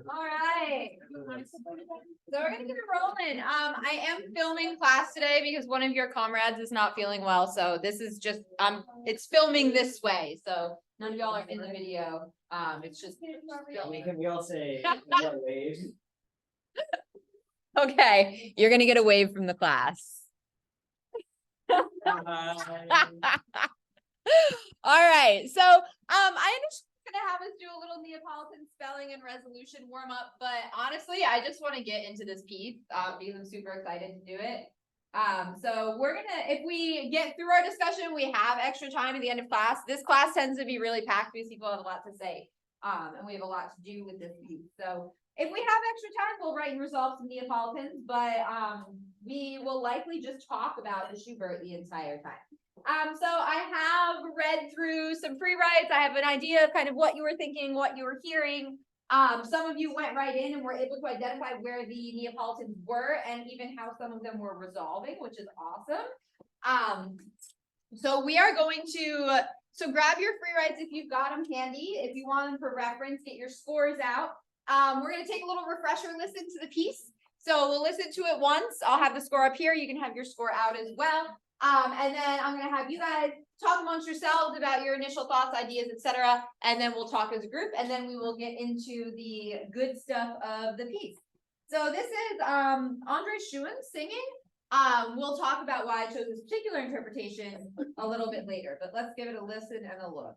All right. So we're gonna get it rolling. I am filming class today because one of your comrades is not feeling well. So this is just it's filming this way. So none of y'all are in the video. It's just filming. Can we all say wave? Okay, you're gonna get a wave from the class. All right, so I understand you're gonna have us do a little Neapolitan spelling and resolution warm up, but honestly, I just want to get into this piece because I'm super excited to do it. So we're gonna, if we get through our discussion, we have extra time at the end of class. This class tends to be really packed because people have a lot to say, and we have a lot to do with this piece. So if we have extra time, we'll write and resolve some Neapolitans, but we will likely just talk about the Schubert the entire time. So I have read through some free writes. I have an idea of kind of what you were thinking, what you were hearing. Some of you went right in and were able to identify where the Neapolitans were and even how some of them were resolving, which is awesome. So we are going to, so grab your free writes if you've got them handy. If you want them for reference, get your scores out. We're going to take a little refresher listen to the piece. So we'll listen to it once. I'll have the score up here. You can have your score out as well. And then I'm going to have you guys talk amongst yourselves about your initial thoughts, ideas, etc. And then we'll talk as a group, and then we will get into the good stuff of the piece. So this is Andre Schumann singing. We'll talk about why I chose this particular interpretation a little bit later, but let's give it a listen and a look.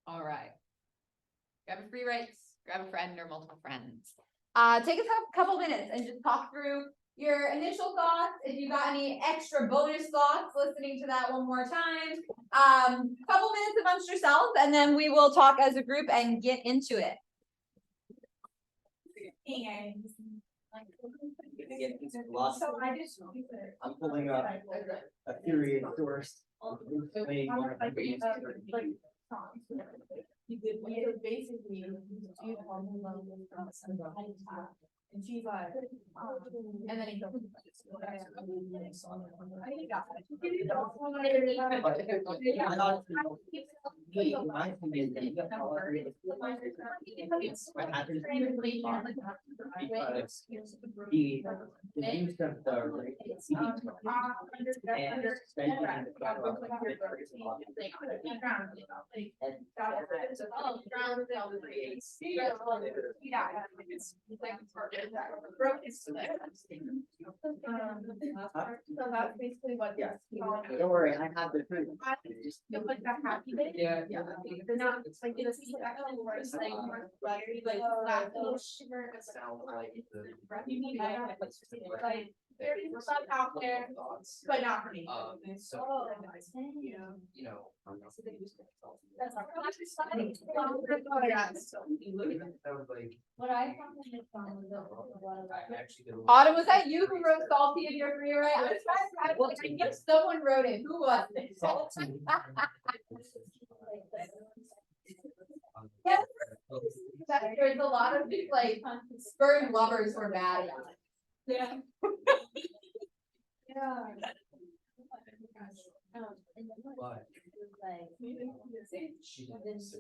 All right. Grab a free rights, grab a friend or multiple friends. Take a couple minutes and just talk through your initial thoughts. If you got any extra bonus thoughts, listening to that one more time. Couple minutes amongst yourselves, and then we will talk as a group and get into it. I'm pulling up a period source. Basically, and she's like, and then he goes. The use of So that's basically what. Yeah. Don't worry, I have the proof. Feel like that happy. Yeah. They're not, it's like, it's actually worse, like, that little shimmer. You need, like, there is stuff out there, but not for me. So, you know. That's our. What I I actually did a- Autumn, was that you who wrote salty in your free write? I was trying to, I think someone wrote it. Who was it? Yes. There's a lot of like spurred lovers who are mad. Yeah. But she didn't say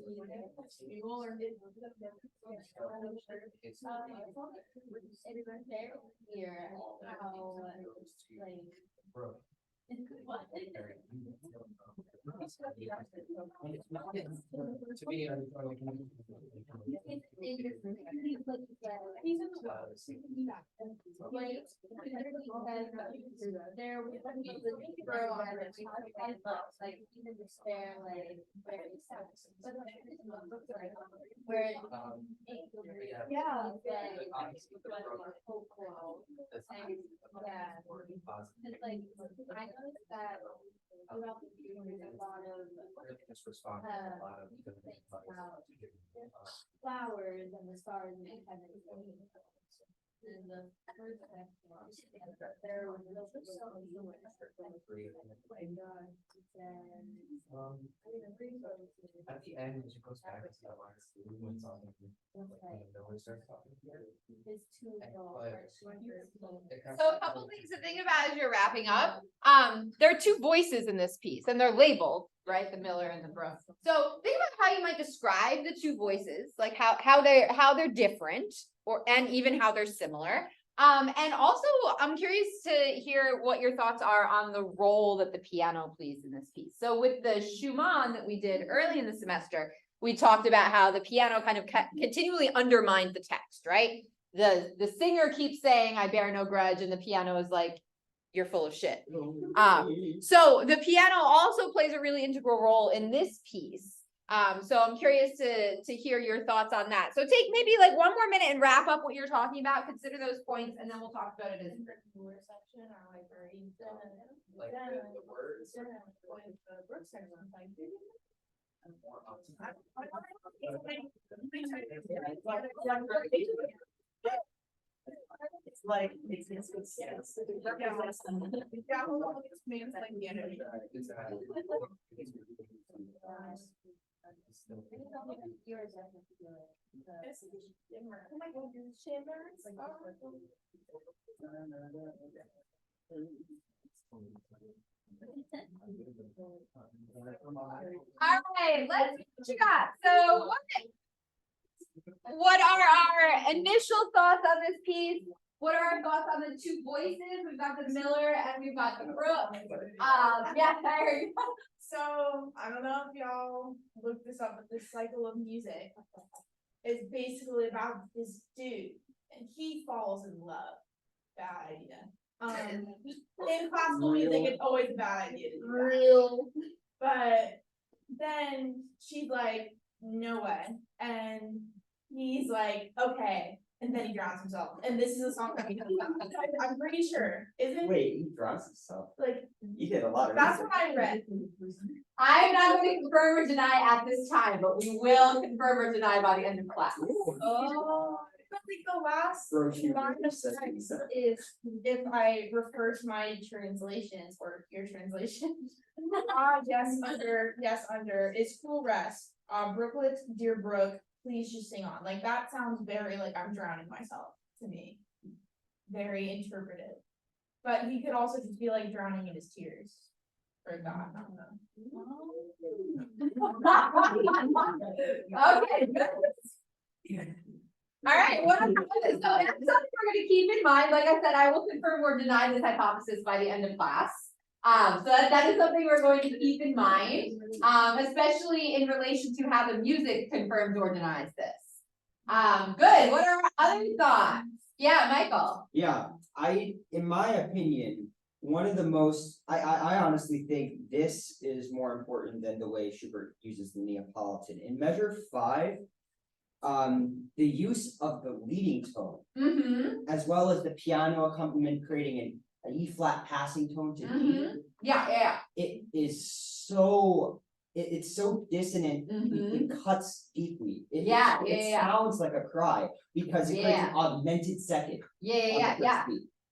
bro. To me, Flowers and the stars and heaven. And the first there was at the end, it goes back to the last when it's on the starts talking. So a couple things to think about as you're wrapping up. There are two voices in this piece and they're labeled, right? The Miller and the Brooke. So think about how you might describe the two voices, like how they're different and even how they're similar. And also I'm curious to hear what your thoughts are on the role that the piano plays in this piece. So with the Schumann that we did early in the semester, we talked about how the piano kind of continually undermined the text, right? The singer keeps saying, I bear no grudge, and the piano is like, you're full of shit. So the piano also plays a really integral role in this piece. So I'm curious to hear your thoughts on that. So take maybe like 1 more minute and wrap up what you're talking about, consider those points, and then we'll talk about it as section or like Like the words. It's like, it's all right, let's see what you got. So what are our initial thoughts on this piece? What are our thoughts on the two voices? We've got the Miller and we've got the Brook. Yeah, there you go. So, I don't know if y'all looked this up, but this cycle of music is basically about this dude, and he falls in love. Bad idea. In classical music, it's always a bad idea to do that. Real. But then she's like, no way. And he's like, okay. And then he drowns himself. And this is a song that I'm pretty sure, isn't Wait, he drowns himself. like, You did a lot of. that's research. what I read. I'm not going to confirm or deny at this time, but we will confirm or deny by the end of class. Oh, but like the last Bro, she line of said he text said. is if I refer to my translations or your translation. Yes, under is cool rest. Brooklet, dear Brook, please just sing on. Like that sounds very like I'm drowning myself to me. Very interpretive. But he could also just be like drowning in his tears. For God, I don't know. Okay, good. All right, so that's something we're gonna keep in mind. Like I said, I will confirm or deny this hypothesis by the end of class. So that is something we're going to keep in mind, especially in relation to how the music confirms or denies this. Good, what are our other thoughts? Yeah, Michael. Yeah, in my opinion, one of the most, I honestly think this is more important than the way Schubert uses the Neapolitan. In measure 5, the use of the leading tone, as well as the piano accompaniment creating an E flat passing tone to D. Yeah. It is so, it's so dissonant, it cuts deeply. It sounds like a cry because it creates an augmented second. Yeah.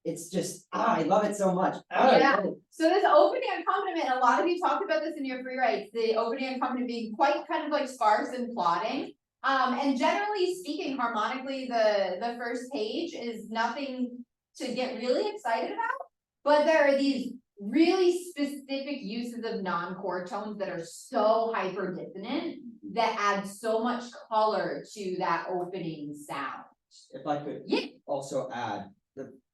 It's just, I love it so much. Yeah. So this opening accompaniment, a lot of you talked about this in your free writes, the opening accompaniment being quite kind of like sparse and plodding. And generally speaking, harmonically, the first page is nothing to get really excited about, but there are these really specific uses of non-chord tones that are so hyper dissonant that add so much color to that opening sound. If I could also add,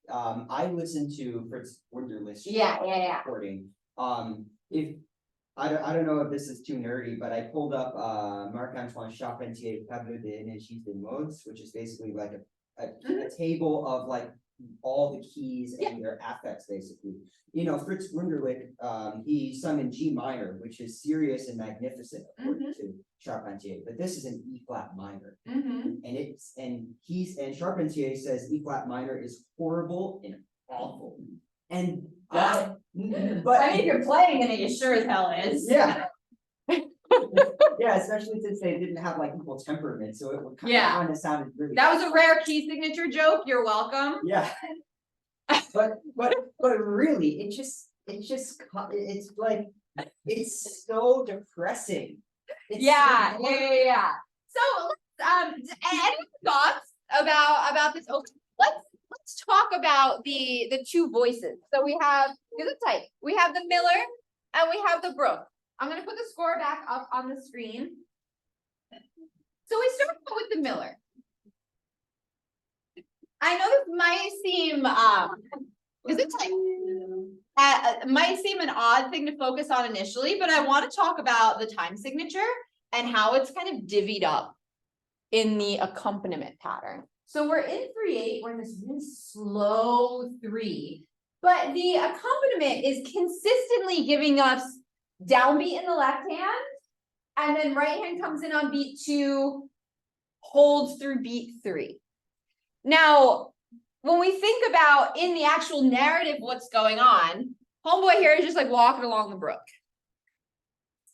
I listened to Fritz Wunderlich's recording. If I don't know if this is too nerdy, but I pulled up Marc-Antoine Charpentier Tableau des Energies des Modes, which is basically like a table of like all the keys and their affects, basically. You know, Fritz Wunderlich, he sung in G minor, which is serious and magnificent according to Charpentier, but this is an E flat minor. And Charpentier says E flat minor is horrible and awful. And but I mean, if you're playing in it, you sure as hell is. Yeah. Yeah, especially since they didn't have like equal temperament, so it would kind of sounded really. That was a rare key signature joke. You're welcome. Yeah. but really, it's like it's so depressing. Yeah. So any thoughts about this? Let's talk about the two voices. So we have we have the Miller and we have the Brook. I'm gonna put the score back up on the screen. So we start with the Miller. I know this might might seem, is it like, might seem an odd thing to focus on initially, but I want to talk about the time signature and how it's kind of divvied up in the accompaniment pattern. So we're in 3/8, we're in this really slow 3, but the accompaniment is consistently giving us downbeat in the left hand, and then right hand comes in on beat 2, holds through beat 3. Now, when we think about in the actual narrative what's going on, homeboy here is just like walking along the brook,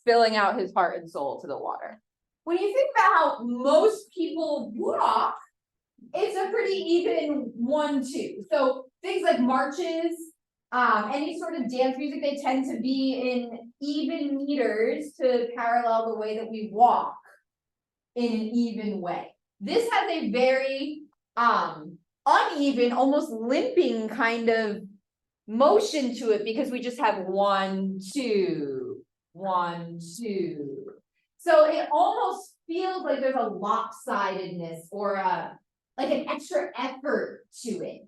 spilling out his heart and soul to the water. When you think about how most people walk, it's a pretty even 1-2. So things like marches, any sort of dance music, they tend to be in even meters to parallel the way that we walk in an even way. This has a very uneven, almost limping kind of motion to it because we just have 1, 2, 1, 2. So it almost feels like there's a lopsidedness or like an extra effort to it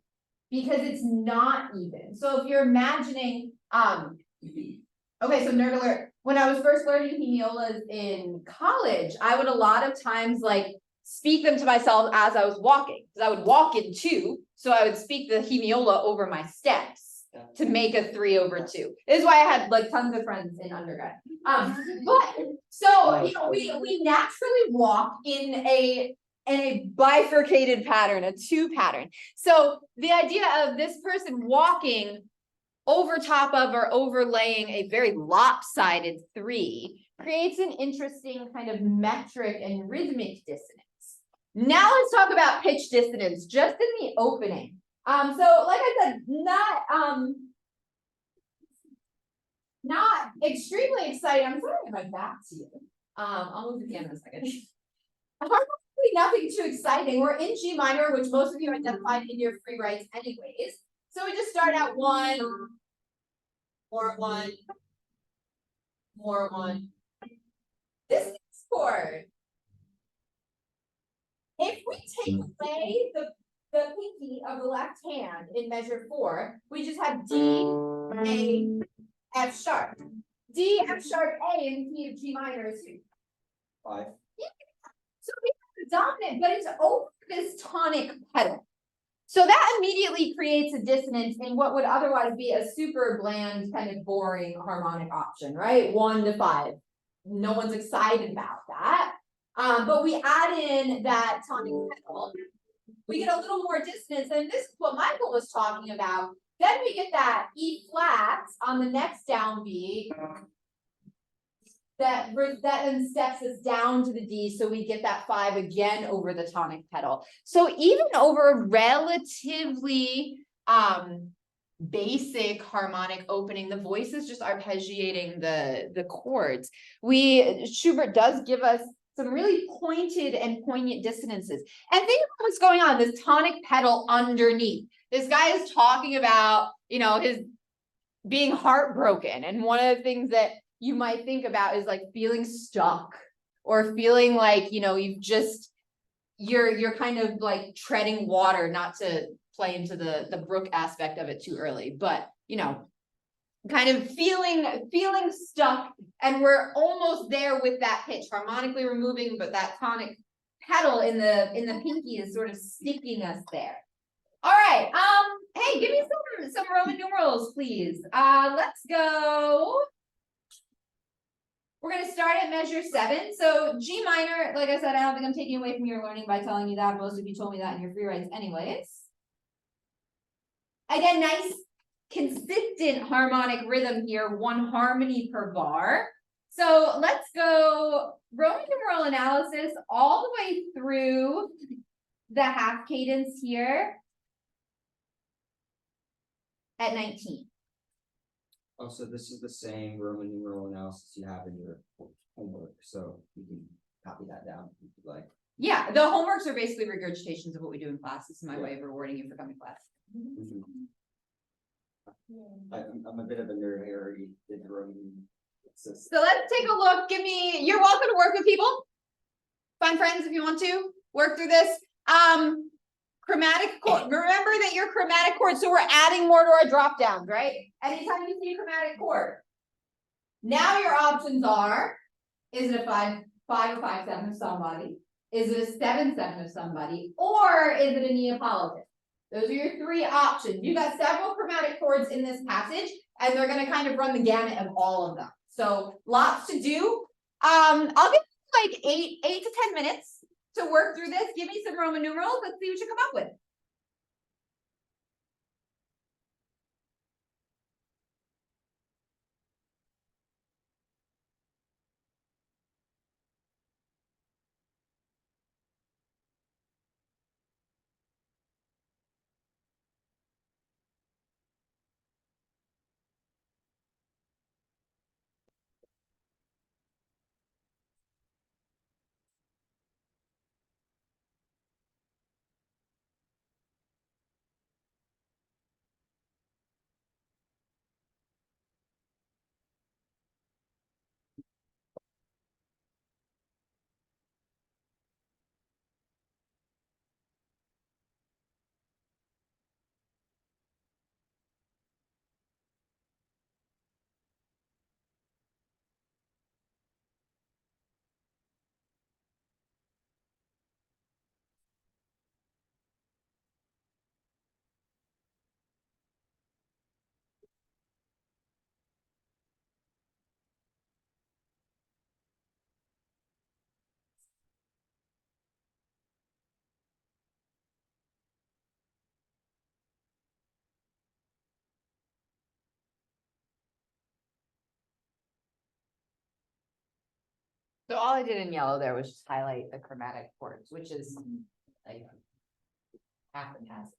because it's not even. So if you're imagining, okay, so nerd alert. When I was first learning hemiolas in college, I would a lot of times like speak them to myself as I was walking, because I would walk in 2, so I would speak the hemiola over my steps to make a 3/2. This is why I had like tons of friends in undergrad. But so you know, we naturally walk in a bifurcated pattern, a 2 pattern. So the idea of this person walking over top of or overlaying a very lopsided 3 creates an interesting kind of metric and rhythmic dissonance. Now let's talk about pitch dissonance just in the opening. So like I said, not extremely exciting. I'm sorry if my back to you. I'll move the piano in a second. Hardly nothing too exciting. We're in G minor, which most of you identified in your free writes anyways. So we just start out 1, more 1, more 1. This is chord. If we take away the pinky of the left hand in measure 4, we just have D, A, F sharp. D, F sharp, A in the key of G minor is 5. Yeah. So we have the dominant, but it's over this tonic pedal. So that immediately creates a dissonance in what would otherwise be a super bland, kind of boring harmonic option, right? 1 to 5. No one's excited about that. But we add in that tonic pedal, we get a little more dissonance, and this is what Michael was talking about. Then we get that E flat on the next downbeat that then steps us down to the D, so we get that 5 again over the tonic pedal. So even over relatively basic harmonic opening, the voice is just arpeggiating the chords. Schubert does give us some really pointed and poignant dissonances. And think about what's going on, this tonic pedal underneath. This guy is talking about, you know, his being heartbroken. And one of the things that you might think about is like feeling stuck or feeling like, you know, you're kind of like treading water, not to play into the brook aspect of it too early, but, you know, kind of feeling stuck, and we're almost there with that pitch, harmonically removing, but that tonic pedal in the pinky is sort of sticking us there. All right, hey, give me some Roman numerals, please. Let's go. We're gonna start at measure 7. So G minor, like I said, I don't think I'm taking away from your learning by telling you that. Most of you told me that in your free writes anyways. Again, nice consistent harmonic rhythm here, 1 harmony per bar. So let's go Roman numeral analysis all the way through the half cadence here at 19. Oh, so this is the same Roman numeral analysis you have in your homework, so you can copy that down if you'd like. Yeah, the homeworks are basically regurgitations of what we do in class. This is my way of rewarding you for coming to class. I'm a bit of a nerd. I already did the Roman. So let's take a look. You're welcome to work with people. Find friends if you want to. Work through this. chromatic chord, remember that your chromatic chord, so we're adding more to our drop downs, right? Anytime you see a chromatic chord. Now your options are, is it a 5 or 5/7 of somebody? Is it a 7/7 of somebody? Or is it a Neapolitan? Those are your three options. You got several chromatic chords in this passage, and they're gonna kind of run the gamut of all of them. So lots to do. I'll give you like 8 to 10 minutes to work through this. Give me some Roman numerals. Let's see what you come up with. So all I did in yellow there was just highlight the chromatic chords, which is like half the passage.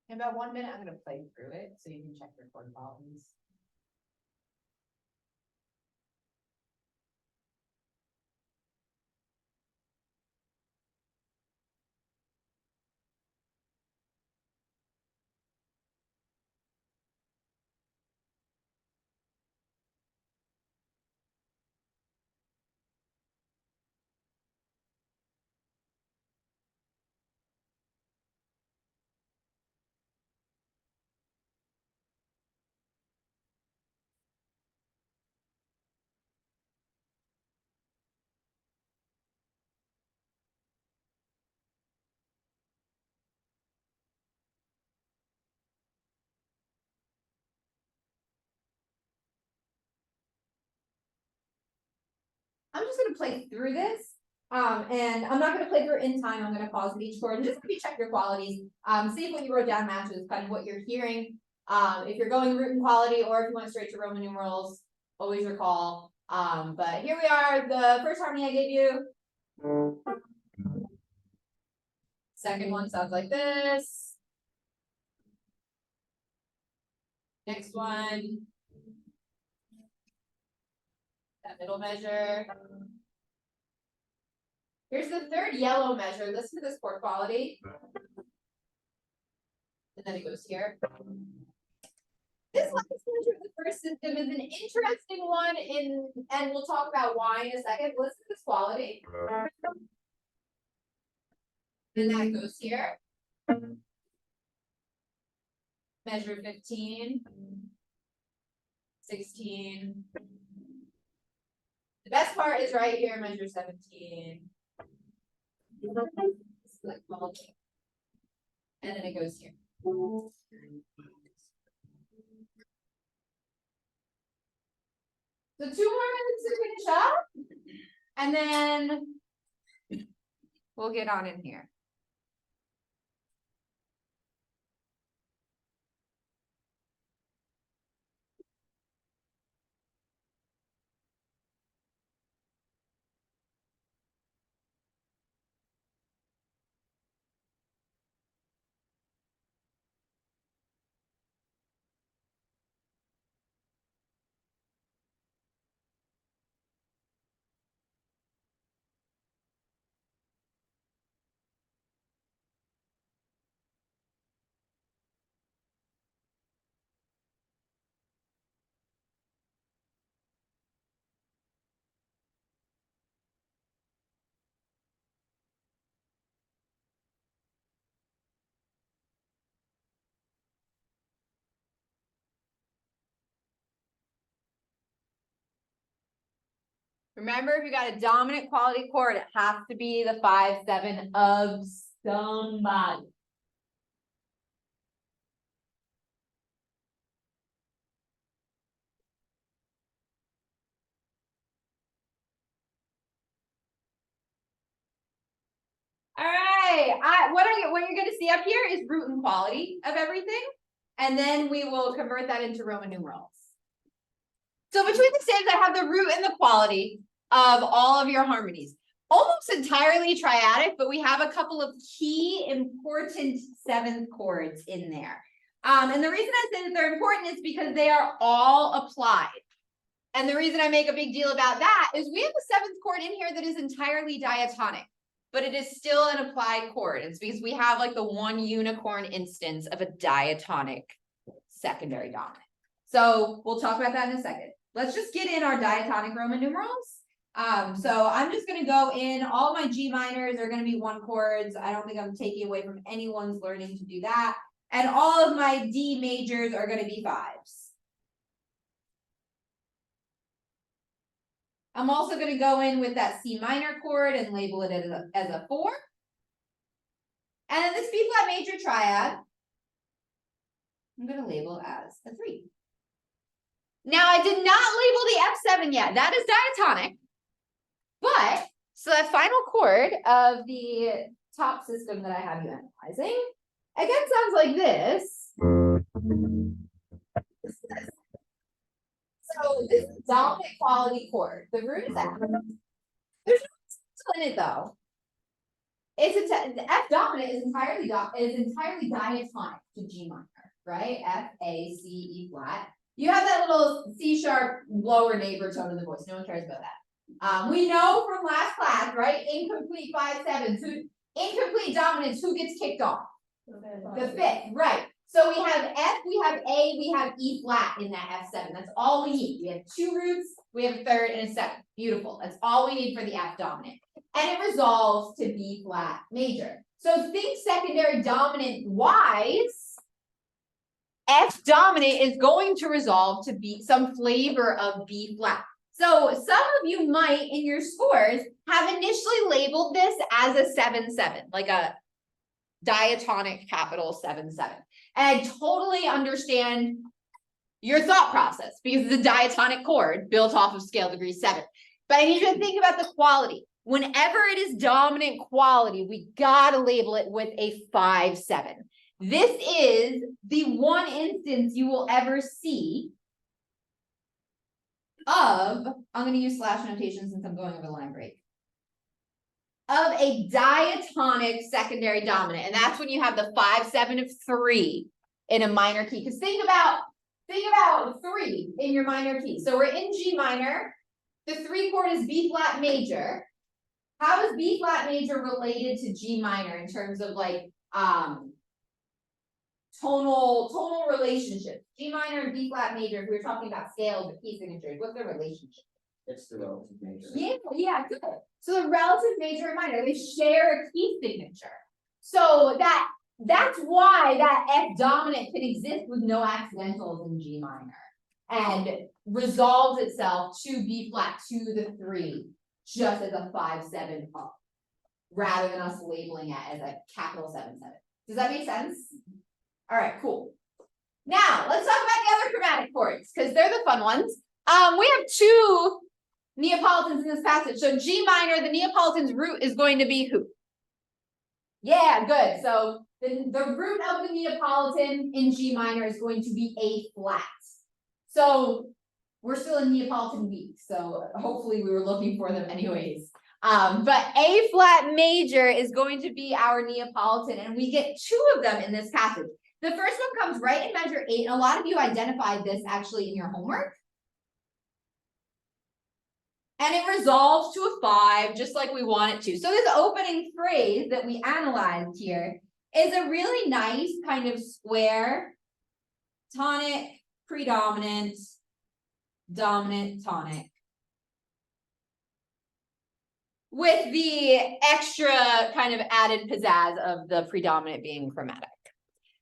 In about 1 minute, I'm gonna play through it so you can check your chord qualities. I'm just gonna play through this. And I'm not gonna play through it in time. I'm gonna pause at each chord and just maybe check your qualities. See if what you wrote down matches kind of what you're hearing. If you're going root and quality, or if you went straight to Roman numerals, always your call. But here we are, the first harmony I gave you. Second one sounds like this. Next one. That middle measure. Here's the third yellow measure. Listen to this chord quality. And then it goes here. This last measure of the first system is an interesting one and we'll talk about why in a second. Listen to this quality. And that goes here. Measure 15. 16. The best part is right here, measure 17. And then it goes here. So 2 more minutes to finish up. And then we'll get on in here. Remember, if you got a dominant quality chord, it has to be the 5/7 of somebody. All right, what you're gonna see up here is root and quality of everything, and then we will convert that into Roman numerals. So between the staves, I have the root and the quality of all of your harmonies. Almost entirely triadic, but we have a couple of key important 7th chords in there. And the reason I say that they're important is because they are all applied. And the reason I make a big deal about that is we have a 7th chord in here that is entirely diatonic, but it is still an applied chord. It's because we have like the one unicorn instance of a diatonic secondary dominant. So we'll talk about that in a second. Let's just get in our diatonic Roman numerals. So I'm just going to go in. All my G minors are going to be 1 chords. I don't think I'm taking away from anyone's learning to do that. And all of my D majors are going to be 5s. I'm also going to go in with that C minor chord and label it as a 4. And then this B flat major triad, I'm going to label as a 3. Now I did not label the F7 yet. That is diatonic. But, so that final chord of the top system that I have you analyzing, again, sounds like this. So this is dominant quality chord. The root is F. There's no in it though. The F dominant is entirely diatonic to G minor, right? F, A, C, E flat. You have that little C sharp lower neighbor tone of the voice. No one cares about that. We know from last class, right? Incomplete 5/7. Incomplete dominance, who gets kicked off? The 5th, right. So we have F, we have A, we have E flat in that F7. That's all we need. We have 2 roots, we have a 3rd and a 2nd. Beautiful. That's all we need for the F dominant. And it resolves to B flat major. So think secondary dominant wise. F dominant is going to resolve to be some flavor of B flat. So some of you might in your scores have initially labeled this as a 7/7, like a diatonic capital 7/7. And I totally understand your thought process because it's a diatonic chord built off of scale degree 7. But I need you to think about the quality. Whenever it is dominant quality, we gotta label it with a 5/7. This is the one instance you will ever see of, I'm going to use slash notation since I'm going over line break, of a diatonic secondary dominant. And that's when you have the 5, 7 of 3 in a minor key. Because think about 3 in your minor key. So we're in G minor. The 3 chord is B flat major. How is B flat major related to G minor in terms of like tonal relationship? G minor and B flat major, if we were talking about scales or key signatures, what's their relationship? It's the relative major. Yeah, good. So the relative major and minor, they share a key signature. So that's why that F dominant can exist with no accidentals in G minor and resolves itself to B flat to the 3, just as a 5, 7 up, rather than us labeling it as a capital 7, 7. Does that make sense? All right, cool. Now let's talk about the other chromatic chords because they're the fun ones. We have 2 Neapolitans in this passage. So G minor, the Neapolitan's root is going to be who? Yeah, good. So the root of the Neapolitan in G minor is going to be A flat. So we're still in Neapolitan week. So hopefully we were looking for them anyways. But A flat major is going to be our Neapolitan, and we get 2 of them in this passage. The first one comes right in measure 8, and a lot of you identified this actually in your homework. And it resolves to a 5, just like we want it to. So this opening phrase that we analyzed here is a really nice kind of square tonic, predominant, dominant, tonic, with the extra kind of added pizzazz of the predominant being chromatic.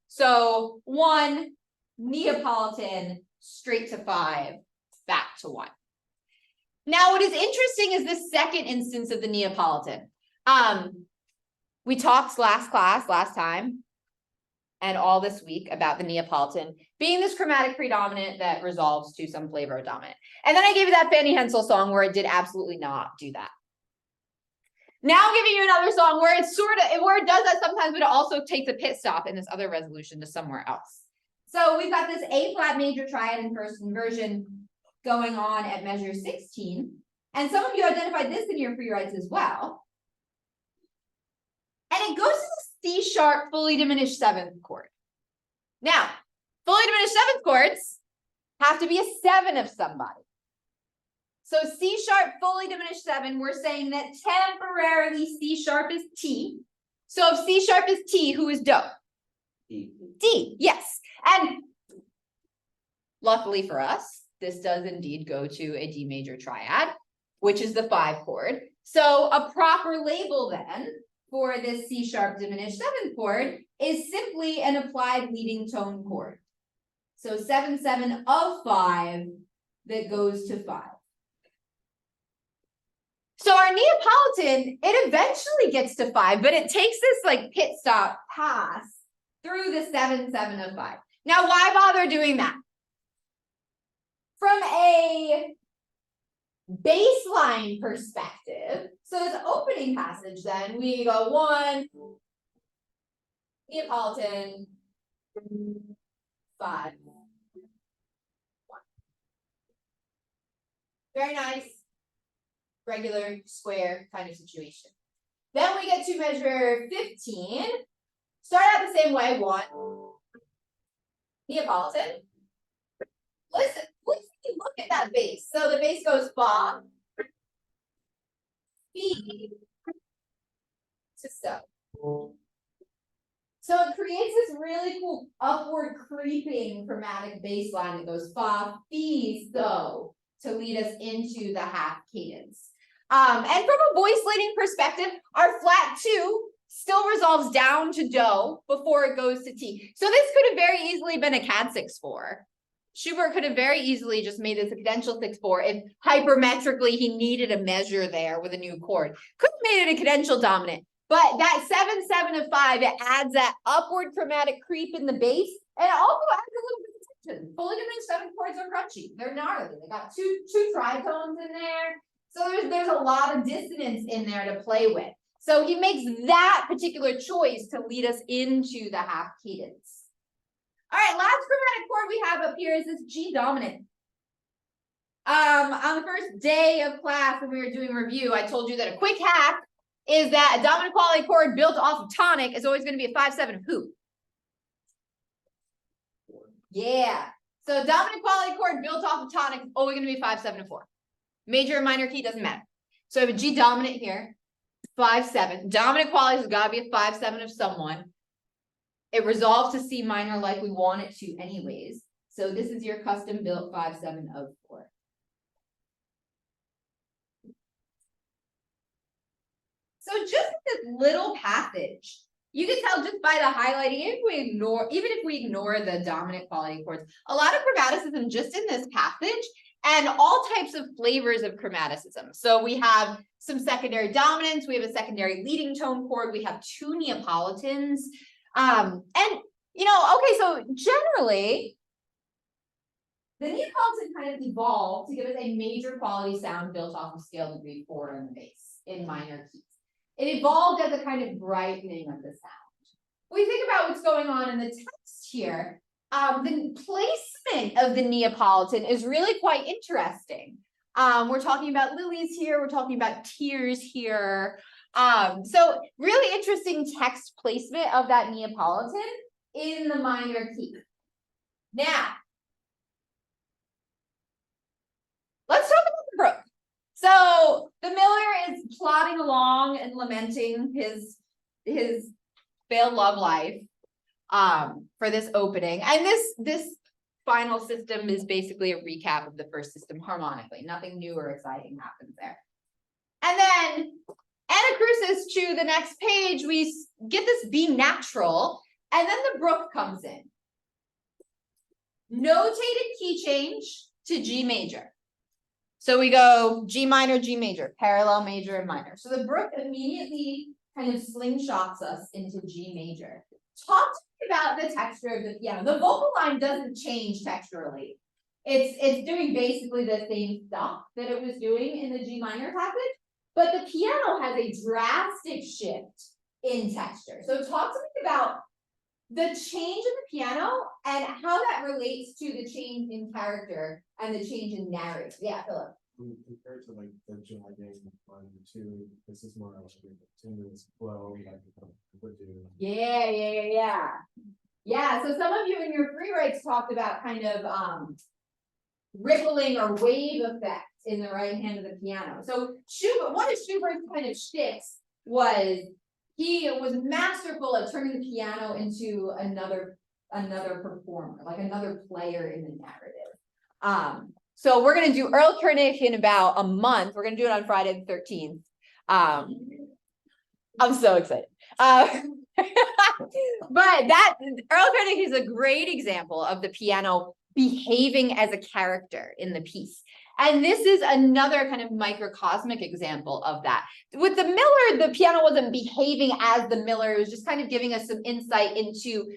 So 1, Neapolitan, straight to 5, back to 1. Now, what is interesting is this second instance of the Neapolitan. We talked last time, and all this week about the Neapolitan being this chromatic predominant that resolves to some flavor of dominant. And then I gave you that Fanny Hensel song where it did absolutely not do that. Now I'm giving you another song where it's where it does that sometimes, but it also takes a pit stop in this other resolution to somewhere else. So we've got this A flat major triad in first inversion going on at measure 16. And some of you identified this in your free writes as well. And it goes to the C sharp fully diminished 7th chord. Now, fully diminished 7th chords have to be a 7 of somebody. So C sharp fully diminished 7, we're saying that temporarily C sharp is T. So if C sharp is T, who is Do? D, yes. And luckily for us, this does indeed go to a D major triad, which is the 5 chord. So a proper label then for this C sharp diminished 7th chord is simply an applied leading tone chord. So 7, 7 of 5 that goes to 5. So our Neapolitan, it eventually gets to 5, but it takes this like pit stop pass through the 7, 7 of 5. Now, why bother doing that? From a baseline perspective, so this opening passage, then we go 1, Neapolitan, 5, 1. Very nice, regular, square kind of situation. Then we get to measure 15. Start out the same way, 1, Neapolitan. Listen, look at that bass. So the bass goes Fa, B to So. So it creates this really cool upward creeping chromatic bass line that goes Fa, Fi, So to lead us into the half cadence. And from a voice leading perspective, our flat 2 still resolves down to Do before it goes to T. So this could have very easily been a CAD 6/4. Schubert could have very easily just made this a cadential 6/4 if hypermetrically he needed a measure there with a new chord. Could have made it a cadential dominant, but that 7, 7 of 5, it adds that upward chromatic creep in the bass, and it also adds a little bit of tension. Fully diminished 7 chords are crunchy. They're gnarly. They got two tritones in there. So there's a lot of dissonance in there to play with. So he makes that particular choice to lead us into the half cadence. All right, last chromatic chord we have up here is this G dominant. On the first day of class when we were doing review, I told you that a quick hack is that a dominant quality chord built off of tonic is always going to be a 5/7 of who? Yeah. So dominant quality chord built off of tonic is always going to be 5/7 of 4. Major or minor key doesn't matter. So I have a G dominant here, 5/7. Dominant quality has got to be a 5/7 of someone. It resolves to C minor like we want it to anyways. So this is your custom built 5/7 of 4. So just this little passage, you can tell just by the highlighting, even if we ignore the dominant quality chords, a lot of chromaticism just in this passage and all types of flavors of chromaticism. So we have some secondary dominants, we have a secondary leading tone chord, we have 2 Neapolitans. And you know, okay, so generally, the Neapolitan kind of evolved to give us a major quality sound built off of scale degree 4 in the bass in minor keys. It evolved as a kind of brightening of the sound. When we think about what's going on in the text here, the placement of the Neapolitan is really quite interesting. We're talking about lilies here, we're talking about tears here. So really interesting text placement of that Neapolitan in the minor key. Now, let's talk about the brook. So the miller is plodding along and lamenting his failed love life for this opening. And this final system is basically a recap of the first system harmonically. Nothing new or exciting happens there. And then anacrusis to the next page, we get this B natural, and then the brook comes in. Notated key change to G major. So we go G minor, G major, parallel major and minor. So the brook immediately kind of slingshots us into G major. Talk to me about the texture of the piano. The vocal line doesn't change texturally. It's doing basically the same stuff that it was doing in the G minor passage, but the piano has a drastic shift in texture. So talk to me about the change in the piano and how that relates to the change in character and the change in narrative. Yeah, Philip. Compared to like the jogging 1 and 2, this is more like a continuous flow, like would do. Yeah, so some of you in your free writes talked about kind of rippling or wave effect in the right hand of the piano. So Schubert, one of Schubert's kind of shticks was he was masterful at turning the piano into another performer, like another player in the narrative. So we're gonna do Earl Koenig in about a month. We're gonna do it on Friday the 13th. I'm so excited. But that Earl Koenig is a great example of the piano behaving as a character in the piece. And this is another kind of microcosmic example of that. With the Miller, the piano wasn't behaving as the Miller. It was just kind of giving us some insight into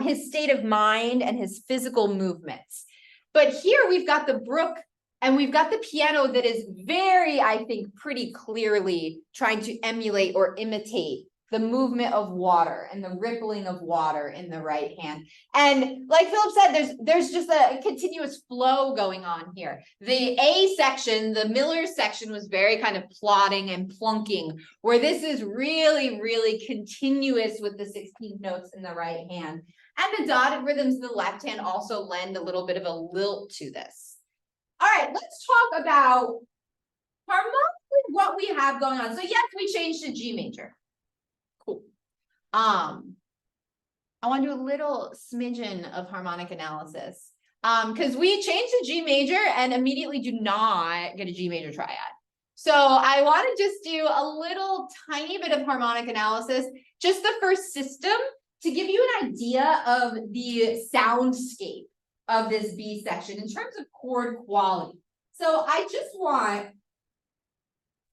his state of mind and his physical movements. But here we've got the brook and we've got the piano that is very, I think, pretty clearly trying to emulate or imitate the movement of water and the rippling of water in the right hand. And like Philip said, there's just a continuous flow going on here. The A section, the Miller section, was very kind of plodding and plunking, where this is really, really continuous with the 16 notes in the right hand. And the dotted rhythms in the left hand also lend a little bit of a lilt to this. All right, let's talk about harmonically what we have going on. So yes, we changed to G major. Cool. I want to do a little smidgen of harmonic analysis. Because we changed to G major and immediately do not get a G major triad. So I want to just do a little tiny bit of harmonic analysis, just the first system, to give you an idea of the soundscape of this B section in terms of chord quality. So I just want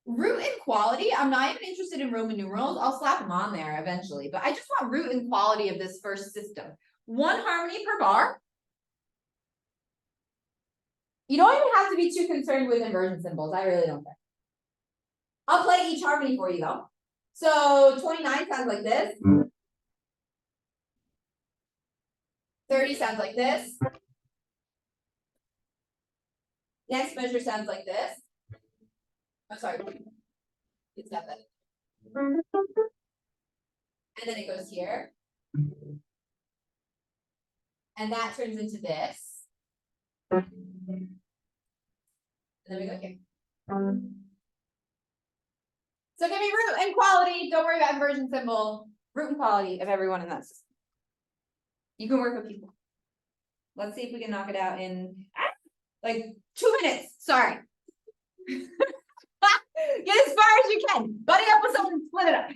root and quality. I'm not even interested in Roman numerals. I'll slap them on there eventually, but I just want root and quality of this first system. 1 harmony per bar. You don't even have to be too concerned with inversion symbols. I really don't care. I'll play each harmony for you though. So 29 sounds like this. 30 sounds like this. Next measure sounds like this. I'm sorry. It's got that. And then it goes here. And that turns into this. And then we go here. So give me root and quality. Don't worry about inversion symbol. Root and quality of everyone in that system. You can work with people. Let's see if we can knock it out in like 2 minutes. Sorry. Get as far as you can. Buddy up with someone, split it up.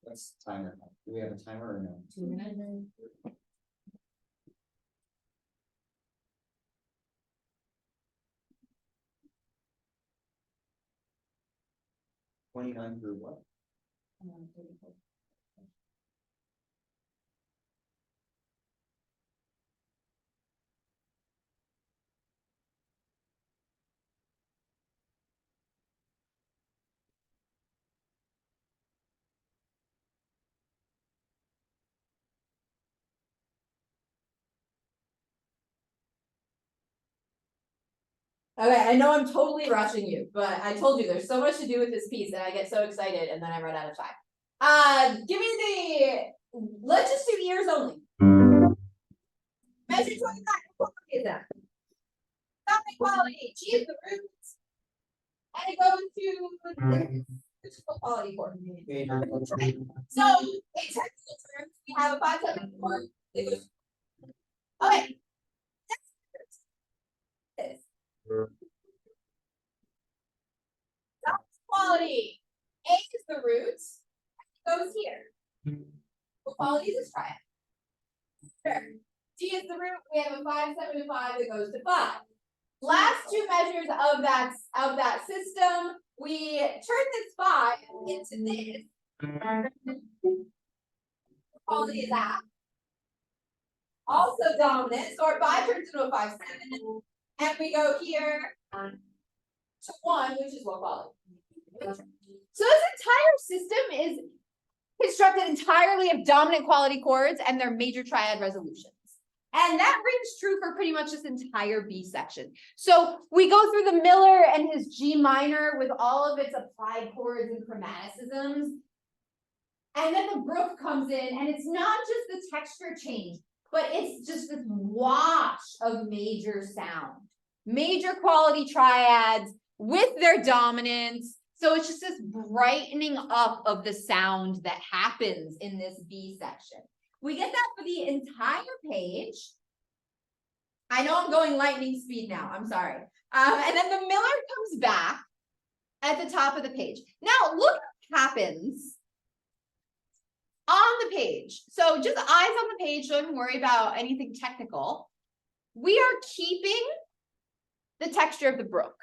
What's the timer? Do we have a timer or no? 2 minutes. $29 through what? Okay, I know I'm totally rushing you, but I told you there's so much to do with this piece and I get so excited and then I run out of time. Give me let's just do ears only. Measure 29, what is that? Not quality, G is the roots. And it goes to the quality core. So, in technical terms, we have a 5, 7, 4. Okay. This. That's quality. A is the roots. Goes here. What quality is this triad? Sure. D is the root. We have a 5, 7, and 5 that goes to 5. Last two measures of that system, we turn this 5 into this. What quality is that? Also dominant. So our 5 turns into a 5, 7. And we go here to 1, which is what quality. So this entire system is constructed entirely of dominant quality chords and their major triad resolutions. And that rings true for pretty much this entire B section. So we go through the Miller and his G minor with all of its applied chords and chromaticisms. And then the Brook comes in, and it's not just the texture change, but it's just this wash of major sound. Major quality triads with their dominance. So it's just this brightening up of the sound that happens in this B section. We get that for the entire page. I know I'm going lightning speed now, I'm sorry. And then the Miller comes back at the top of the page. Now look what happens on the page. So just eyes on the page, don't even worry about anything technical. We are keeping the texture of the Brook.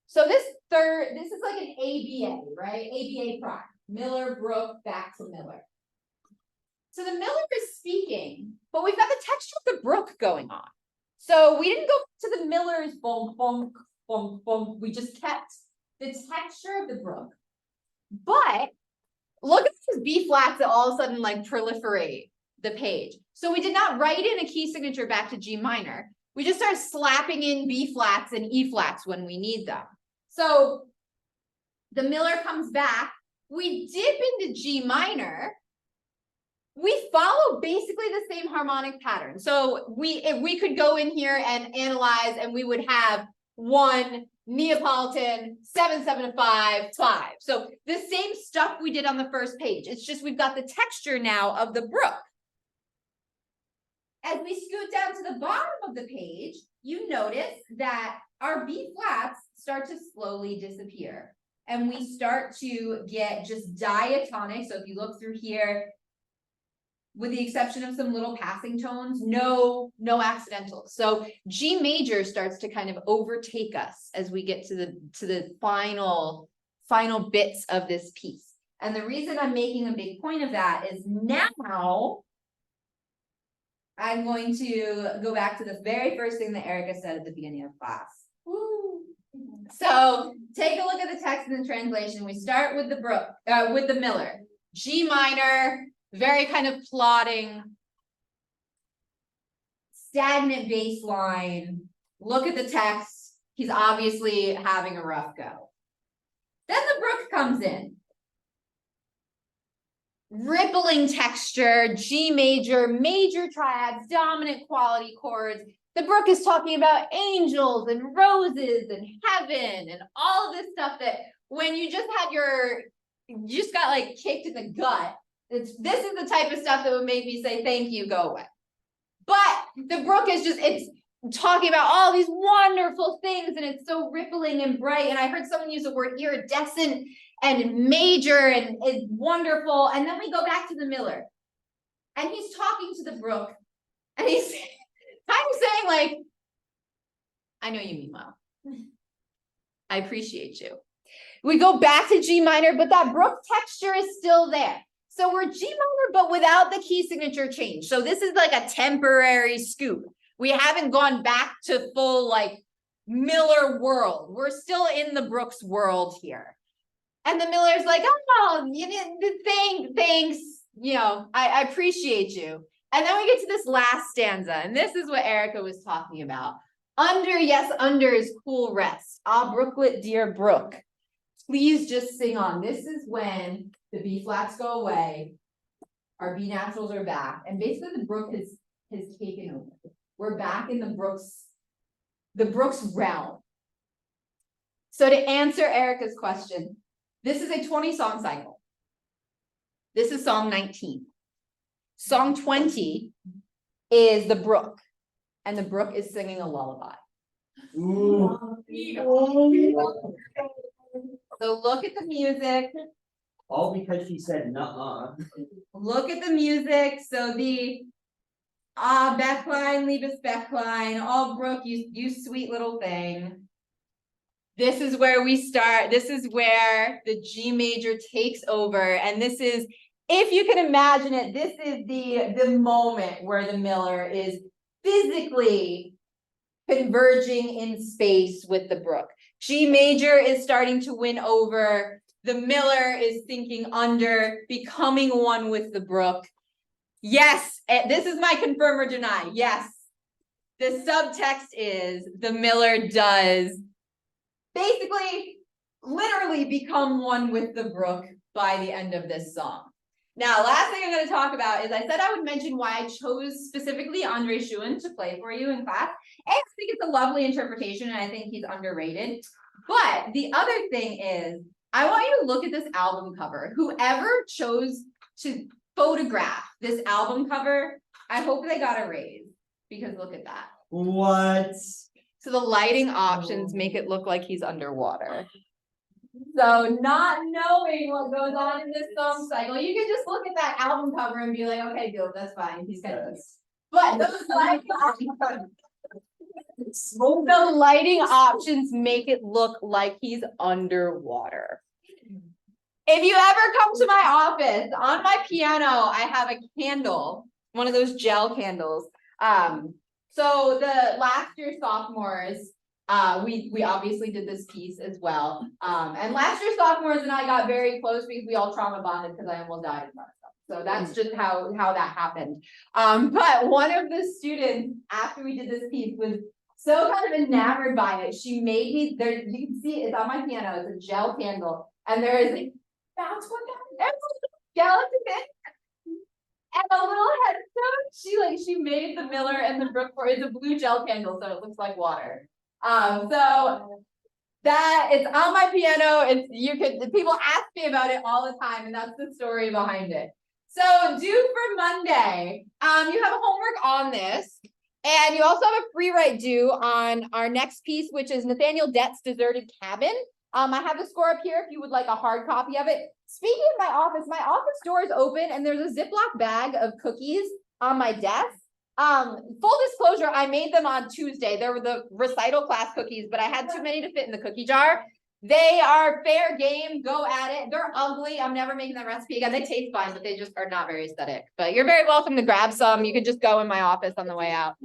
So this is like an ABA, right? ABA prime. Miller, Brook, back to Miller. So the Miller is speaking, but we've got the texture of the Brook going on. So we didn't go to the Miller's bonk, bonk, bonk, bonk. We just kept the texture of the Brook. But look at these B flats that all of a sudden like proliferate the page. So we did not write in a key signature back to G minor. We just start slapping in B flats and E flats when we need them. So the Miller comes back. We dip into G minor. We follow basically the same harmonic pattern. So we could go in here and analyze, and we would have 1 Neapolitan 7, 7, 5, 5. So the same stuff we did on the first page. It's just we've got the texture now of the Brook. As we scoot down to the bottom of the page, you notice that our B flats start to slowly disappear. And we start to get just diatonic. So if you look through here, with the exception of some little passing tones, no accidentals. So G major starts to kind of overtake us as we get to the final bits of this piece. And the reason I'm making a big point of that is now I'm going to go back to the very first thing that Erica said at the beginning of class. Woo. So take a look at the text and the translation. We start with the Miller. G minor, very kind of plodding, stagnant bass line. Look at the text. He's obviously having a rough go. Then the Brook comes in. Rippling texture, G major, major triads, dominant quality chords. The Brook is talking about angels and roses and heaven and all of this stuff that when you just got like kicked in the gut. This is the type of stuff that would make me say, thank you, go away. But the Brook is it's talking about all these wonderful things and it's so rippling and bright. And I heard someone use the word iridescent and major and it's wonderful. And then we go back to the Miller and he's talking to the Brook and he's kind of saying like, I know you mean well. I appreciate you. We go back to G minor, but that Brook texture is still there. So we're G minor, but without the key signature change. So this is like a temporary scoop. We haven't gone back to full like Miller world. We're still in the Brook's world here. And the Miller's like, oh, you didn't thanks. You know, I appreciate you. And then we get to this last stanza. And this is what Erica was talking about. Under, yes, under is cool rest. Ah, brooklet, dear Brook. Please just sing on. This is when the B flats go away. Our B naturals are back. And basically the Brook has taken over. We're back in the Brook's realm. So to answer Erica's question, this is a 20 song cycle. This is song 19. Song 20 is the Brook, and the Brook is singing a lullaby. Ooh. So look at the music. All because she said nuh-uh. Look at the music. So the Beckline, liebes Beckline, all Brook, you sweet little thing. This is where we start. This is where the G major takes over. And this is, if you can imagine it, this is the moment where the Miller is physically converging in space with the Brook. G major is starting to win over. The Miller is sinking under, becoming one with the Brook. Yes, this is my confirm or deny. Yes, the subtext is the Miller does basically literally become one with the Brook by the end of this song. Now, last thing I'm going to talk about is I said I would mention why I chose specifically Andre Schuin to play for you in class. And I think it's a lovely interpretation and I think he's underrated. But the other thing is, I want you to look at this album cover. Whoever chose to photograph this album cover, I hope they got a raise because look at that. What? So the lighting options make it look like he's underwater. So not knowing what goes on in this song cycle, you can just look at that album cover and be like, okay, good, that's fine. He's kind of. But the lighting options make it look like he's underwater. If you ever come to my office, on my piano, I have a candle, one of those gel candles. So the last year sophomores, we obviously did this piece as well. And last year sophomores and I got very close because we all trauma bonded because I almost died in front of them. So that's just how that happened. But one of the students, after we did this piece, was so kind of enamored by it. She made me, there, you can see it's on my piano, it's a gel candle. And there is like, that's what that is. Skeleton and a little headstone. She made the Miller and the Brook for it's a blue gel candle, so it looks like water. So that it's on my piano. People ask me about it all the time, and that's the story behind it. So due for Monday, you have homework on this, and you also have a free write due on our next piece, which is Nathaniel Dett's Deserted Cabin. I have the score up here if you would like a hard copy of it. Speaking of my office door is open and there's a Ziploc bag of cookies on my desk. Full disclosure, I made them on Tuesday. They were the recital class cookies, but I had too many to fit in the cookie jar. They are fair game, go at it. They're ugly, I'm never making that recipe again. They taste fine, but they just are not very aesthetic. But you're very welcome to grab some. You could just go in my office on the way out.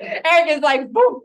Eric is like, boom.